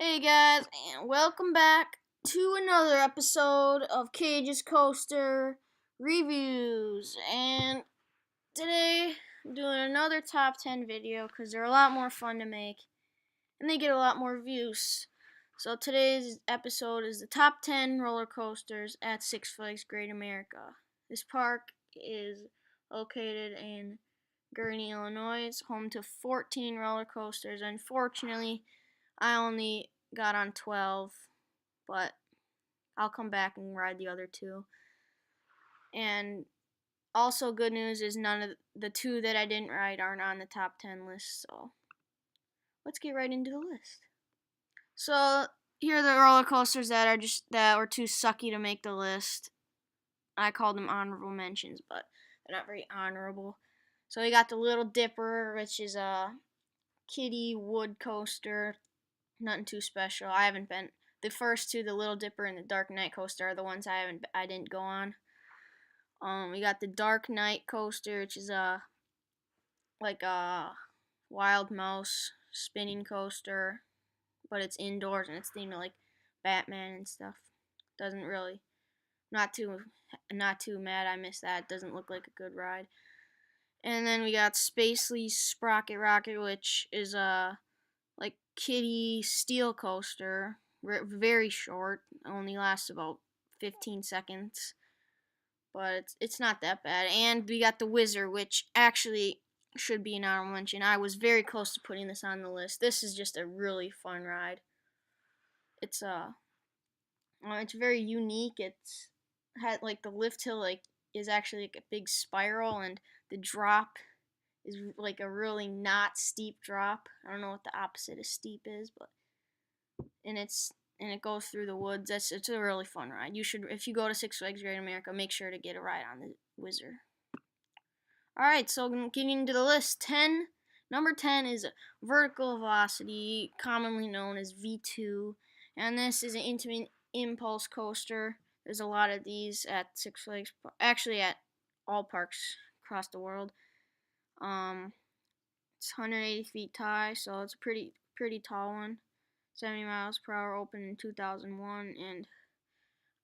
Hey guys, and welcome back to another episode of Cage's Coaster Reviews. And today I'm doing another top 10 video because they're a lot more fun to make and they get a lot more views. So today's episode is the top 10 roller coasters at Six Flags Great America. This park is located in Gurnee, Illinois. It's home to 14 roller coasters. Unfortunately, I only got on 12, but I'll come back and ride the other two. And also good news is none of the two that I didn't ride aren't on the top 10 list, so let's get right into the list. So here are the roller coasters that were too sucky to make the list. I called them honorable mentions, but they're not very honorable. So we got the Little Dipper, which is a kiddie wood coaster. Nothing too special. I haven't been. The first two, the Little Dipper and the Dark Knight coaster, are the ones I didn't go on. We got the Dark Knight coaster, which is like a wild mouse spinning coaster, but it's indoors and it's themed like Batman and stuff. Doesn't really, not too mad. I missed that. It doesn't look like a good ride. And then we got Spacely Sprocket Rocket, which is a like kiddie steel coaster, very short, only lasts about 15 seconds, but it's not that bad. And we got the Whizzer, which actually should be an honorable mention. I was very close to putting this on the list. This is just a really fun ride. It's very unique. It's had like the lift hill is actually like a big spiral, and the drop is like a really not steep drop. I don't know what the opposite of steep is, but and it goes through the woods. It's a really fun ride. You should, if you go to Six Flags Great America, make sure to get a ride on the Whizzer. All right, so getting into the list, number 10 is Vertical Velocity, commonly known as V2, and this is an intimate impulse coaster. There's a lot of these at Six Flags, actually at all parks across the world. It's 180 feet high, so it's a pretty tall one. 70 miles per hour, opened in 2001, and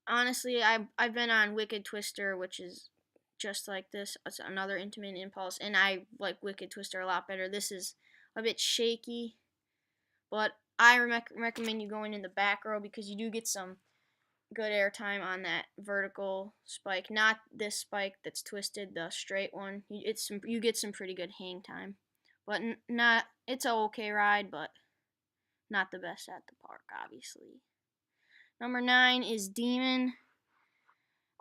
honestly, I've been on Wicked Twister, which is just like this. It's another intimate impulse, and I like Wicked Twister a lot better. This is a bit shaky, but I recommend you going in the back row because you do get some good airtime on that vertical spike, not this spike that's twisted, the straight one. You get some pretty good hang time, but not it's an okay ride, but not the best at the park, obviously. Number 9 is Demon,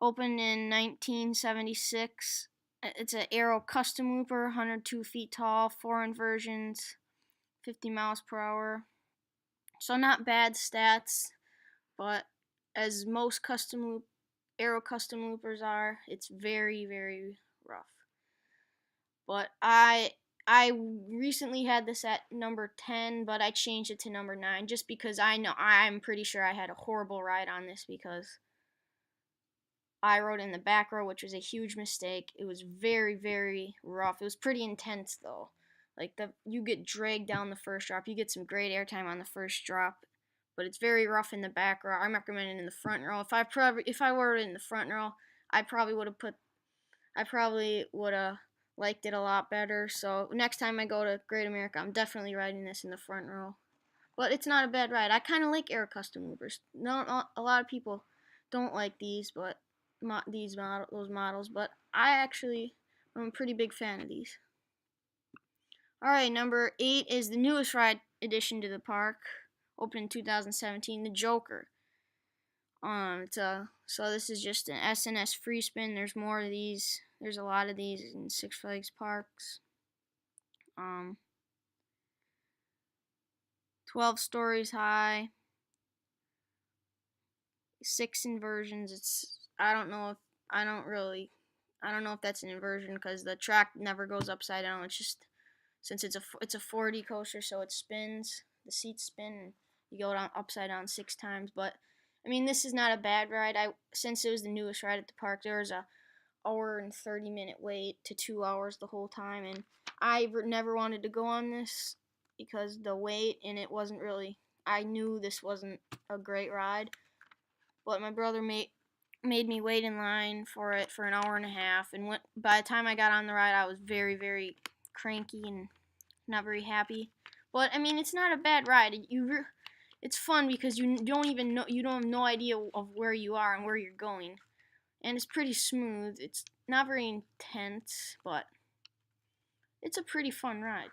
opened in 1976. It's an Aero custom looper, 102 feet tall, 4 inversions, 50 miles per hour. So not bad stats, but as most Aero custom loopers are, it's very, very rough. But I recently had this at number 10, but I changed it to number 9 just because I'm pretty sure I had a horrible ride on this because I rode in the back row, which was a huge mistake. It was very, very rough. It was pretty intense though. Like you get dragged down the first drop. You get some great airtime on the first drop, but it's very rough in the back row. I'm recommending in the front row. If I were in the front row, I probably would have liked it a lot better. So next time I go to Great America, I'm definitely riding this in the front row. But it's not a bad ride. I kind of like Air Custom Loopers. No, a lot of people don't like these, but those models. But I actually am a pretty big fan of these. All right, number 8 is the newest ride addition to the park, opened in 2017, the Joker. So this is just an SNS free spin. There's more of these. There's a lot of these in Six Flags parks. 12 stories high. 6 inversions. I don't know if that's an inversion because the track never goes upside down. It's just since it's a 4D coaster, so it spins. The seats spin. And you go down upside down 6 times, but I mean, this is not a bad ride. Since it was the newest ride at the park, there was a hour and 30-minute wait to 2 hours the whole time, and I never wanted to go on this because the wait, and it wasn't really I knew this wasn't a great ride, but my brother made me wait in line for it for an hour and a half, and by the time I got on the ride, I was very, very cranky and not very happy. But I mean, it's not a bad ride. It's fun because you don't even know, you don't have no idea of where you are and where you're going, and it's pretty smooth. It's not very intense, but it's a pretty fun ride.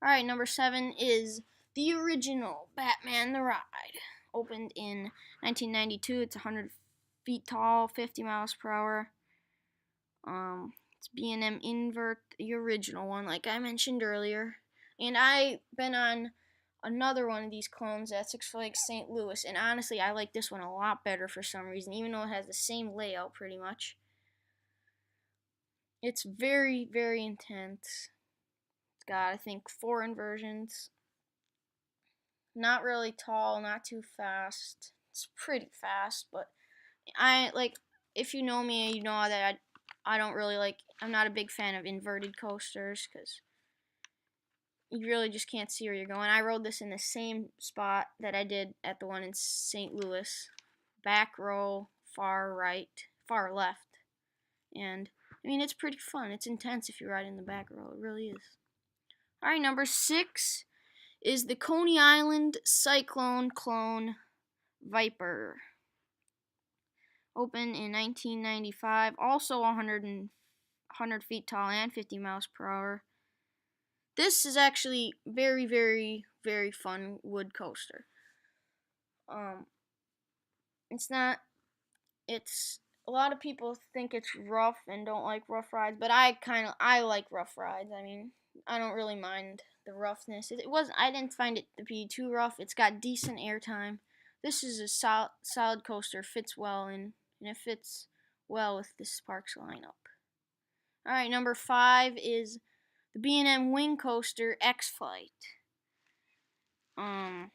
All right, number 7 is the original Batman the Ride. Opened in 1992. It's 100 feet tall, 50 miles per hour. It's B&M Invert, the original one, like I mentioned earlier. And I've been on another one of these clones at Six Flags St. Louis, and honestly, I like this one a lot better for some reason, even though it has the same layout pretty much. It's very, very intense. It's got, I think, 4 inversions. Not really tall, not too fast. It's pretty fast, but if you know me, you know that I don't really like, I'm not a big fan of inverted coasters because you really just can't see where you're going. I rode this in the same spot that I did at the one in St. Louis. Back row, far left. And I mean, it's pretty fun. It's intense if you ride in the back row. It really is. All right, number 6 is the Coney Island Cyclone Clone Viper. Opened in 1995, also 100 feet tall and 50 miles per hour. This is actually very, very, very fun wood coaster. It's a lot of people think it's rough and don't like rough rides, but I like rough rides. I mean, I don't really mind the roughness. I didn't find it to be too rough. It's got decent airtime. This is a solid coaster, fits well in, and it fits well with this park's lineup. All right, number 5 is the B&M Wing Coaster X-Flight. It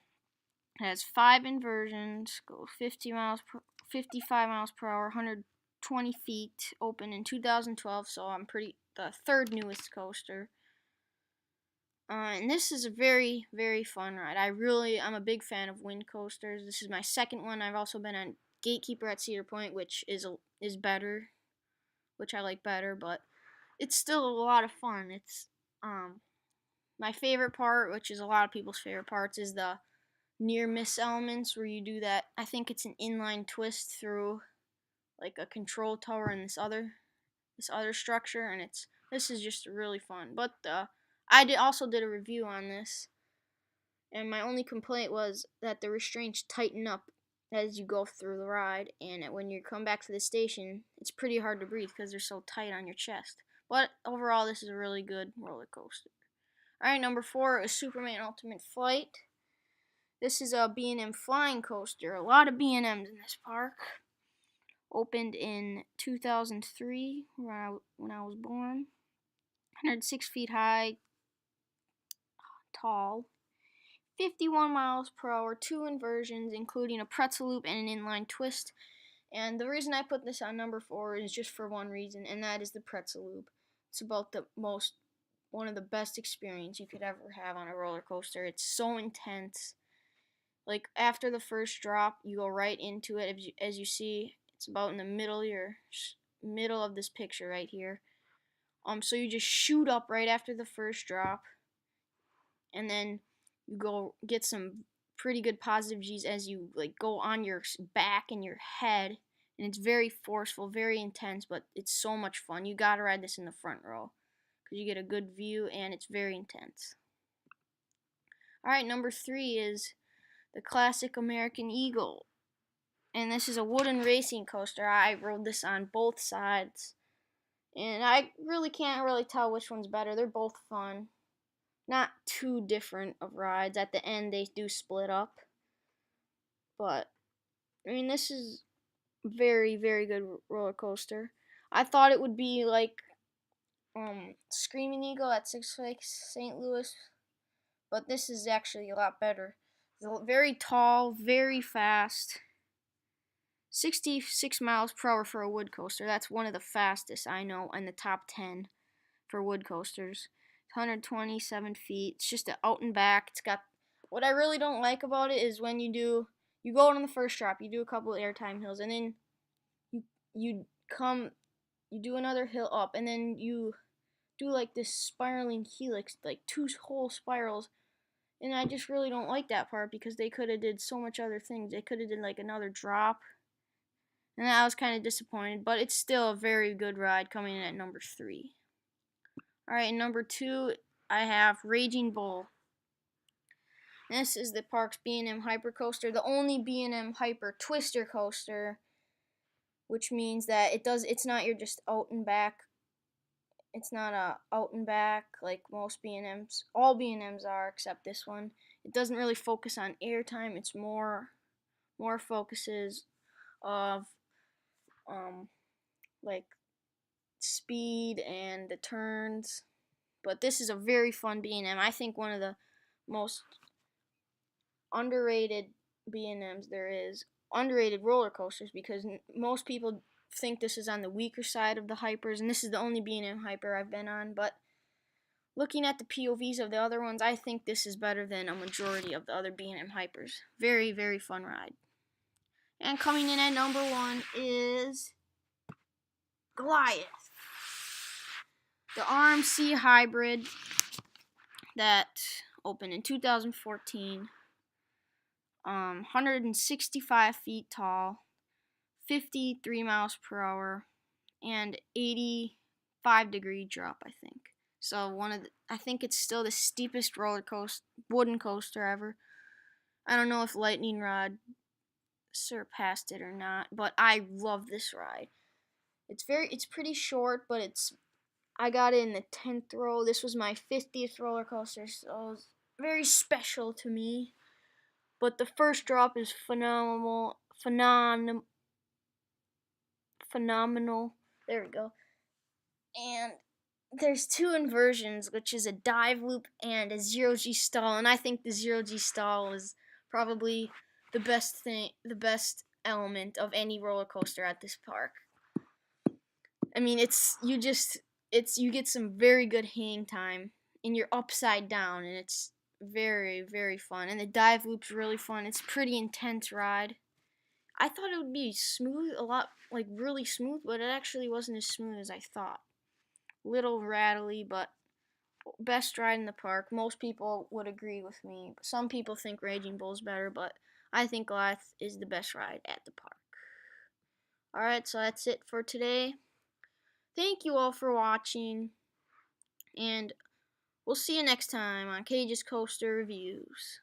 has 5 inversions, goes 55 miles per hour, 120 feet. Opened in 2012, so the third newest coaster. And this is a very, very fun ride. I'm a big fan of wind coasters. This is my second one. I've also been on Gatekeeper at Cedar Point, which is better, which I like better, but it's still a lot of fun. It's my favorite part, which is a lot of people's favorite parts, is the near miss elements where you do that. I think it's an inline twist through like a control tower and this other structure, and this is just really fun. But also did a review on this, and my only complaint was that the restraints tighten up as you go through the ride, and when you come back to the station, it's pretty hard to breathe because they're so tight on your chest. But overall, this is a really good roller coaster. All right, number 4 is Superman Ultimate Flight. This is a B&M flying coaster. A lot of B&Ms in this park. Opened in 2003 when I was born. 106 feet high, tall. 51 miles per hour, 2 inversions, including a pretzel loop and an inline twist. And the reason I put this on number 4 is just for one reason, and that is the pretzel loop. It's about one of the best experience you could ever have on a roller coaster. It's so intense. Like after the first drop, you go right into it. As you see, it's about in the middle of this picture right here. So you just shoot up right after the first drop, and then you go get some pretty good positive G's as you like go on your back and your head, and it's very forceful, very intense, but it's so much fun. You gotta ride this in the front row because you get a good view and it's very intense. All right, number 3 is the classic American Eagle. And this is a wooden racing coaster. I rode this on both sides. And I really can't tell which one's better. They're both fun. Not too different of rides. At the end, they do split up. But, I mean, this is very, very good roller coaster. I thought it would be like Screaming Eagle at Six Flags St. Louis. But this is actually a lot better. It's very tall, very fast. 66 miles per hour for a wood coaster. That's one of the fastest I know in the top 10 for wood coasters. 127 feet. It's just out and back. It's got what I really don't like about it is when you go on the first drop, you do a couple of airtime hills, and then you you come you do another hill up, and then you do like this spiraling helix, like two whole spirals. And I just really don't like that part because they could have did so much other things. They could have did like another drop, and I was kind of disappointed. But it's still a very good ride, coming in at number 3. All right, number 2, I have Raging Bull. This is the park's B&M Hyper Coaster, the only B&M Hyper Twister coaster, which means that it's not your just out and back. It's not a out and back like most B&Ms. All B&Ms are except this one. It doesn't really focus on airtime. It's more focuses of like speed and the turns. But this is a very fun B&M. I think one of the most underrated B&Ms there is. Underrated roller coasters, because most people think this is on the weaker side of the hypers, and this is the only B&M hyper I've been on. But looking at the POVs of the other ones, I think this is better than a majority of the other B&M hypers. Very, very fun ride. And coming in at number 1 is Goliath, the RMC hybrid that opened in 2014. 165 feet tall, 53 miles per hour, and 85-degree drop, I think. So I think it's still the steepest wooden coaster ever. I don't know if Lightning Rod surpassed it or not, but I love this ride. It's pretty short, but I got it in the 10th row. This was my 50th roller coaster, so it's very special to me. But the first drop is phenomenal. There we go. And there's 2 inversions, which is a dive loop and a zero-G stall. And I think the zero-G stall is probably the best element of any roller coaster at this park. I mean, you get some very good hang time, and you're upside down, and it's very, very fun. And the dive loop's really fun. It's a pretty intense ride. I thought it would be smooth, really smooth, but it actually wasn't as smooth as I thought. Little rattly, but best ride in the park. Most people would agree with me. Some people think Raging Bull's better, but I think Goliath is the best ride at the park. Alright, so that's it for today. Thank you all for watching, and we'll see you next time on Cage's Coaster Reviews.